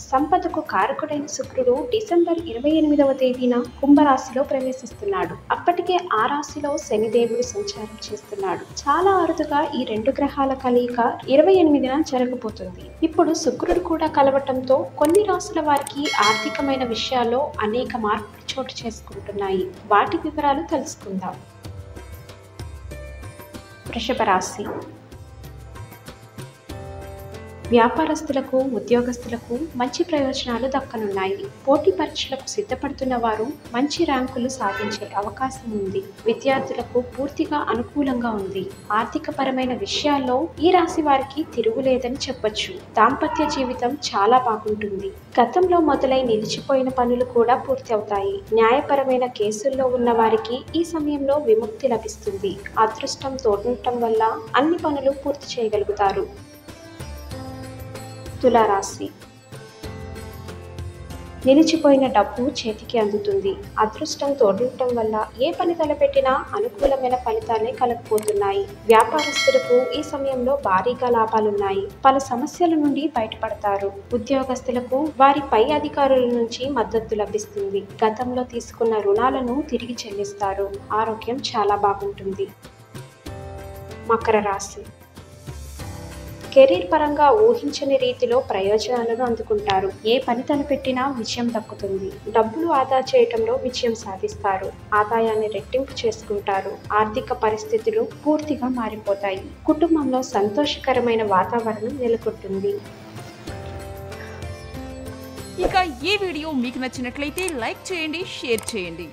సంపదకు కారకుడైన శుక్రుడు డిసెంబర్ 28వ తేదీన కుంభరాశిలో ప్రవేశిస్తున్నాడు. అప్పటికే ఆ రాశిలో శనిదేవుడు సంచారం చేస్తున్నాడు. చాలా అరుదుగా ఈ రెండు గ్రహాల కలయిక 28న జరగబోతుంది. ఇప్పుడు శుక్రుడు కూడా కలవటంతో కొన్ని రాశుల వారికి ఆర్థికమైన విషయాల్లో అనేక మార్పులు చోటు చేసుకుంటున్నాయి. వాటి వివరాలు తెలుసుకుందాం. వృషభ రాశి. వ్యాపారస్తులకు, ఉద్యోగస్తులకు మంచి ప్రయోజనాలు దక్కనున్నాయి. పోటీ పరీక్షలకు సిద్ధపడుతున్న వారు మంచి ర్యాంకులు సాధించే అవకాశం ఉంది. విద్యార్థులకు పూర్తిగా అనుకూలంగా ఉంది. ఆర్థికపరమైన విషయాల్లో ఈ రాశి వారికి తిరుగులేదని చెప్పొచ్చు. దాంపత్య జీవితం చాలా బాగుంటుంది. గతంలో మొదలై నిలిచిపోయిన పనులు కూడా పూర్తి అవుతాయి. న్యాయపరమైన కేసుల్లో ఉన్న వారికి ఈ సమయంలో విముక్తి లభిస్తుంది. అదృష్టం తోడుండటం వల్ల అన్ని పనులు పూర్తి చేయగలుగుతారు. తులారాశి. నిలిచిపోయిన డబ్బు చేతికి అందుతుంది. అదృష్టం తోడటం వల్ల ఏ పని తలపెట్టినా అనుకూలమైన ఫలితాలే కలగబోతున్నాయి. వ్యాపారస్తులకు ఈ సమయంలో భారీగా లాభాలున్నాయి. పలు సమస్యల నుండి బయటపడతారు. ఉద్యోగస్తులకు వారి పై అధికారుల నుంచి మద్దతు లభిస్తుంది. గతంలో తీసుకున్న రుణాలను తిరిగి చెల్లిస్తారు. ఆరోగ్యం చాలా బాగుంటుంది. మకర రాశి. కెరీర్ పరంగా ఊహించని రీతిలో ప్రయోజనాలను అందుకుంటారు. ఏ పని తలపెట్టినా విజయం దక్కుతుంది. డబ్బులు ఆదా చేయటంలో విజయం సాధిస్తారు. ఆదాయాన్ని రెట్టింపు చేసుకుంటారు. ఆర్థిక పరిస్థితులు పూర్తిగా మారిపోతాయి. కుటుంబంలో సంతోషకరమైన వాతావరణం నెలకొంటుంది. ఇక ఈ వీడియో మీకు నచ్చినట్లయితే లైక్ చేయండి, షేర్ చేయండి.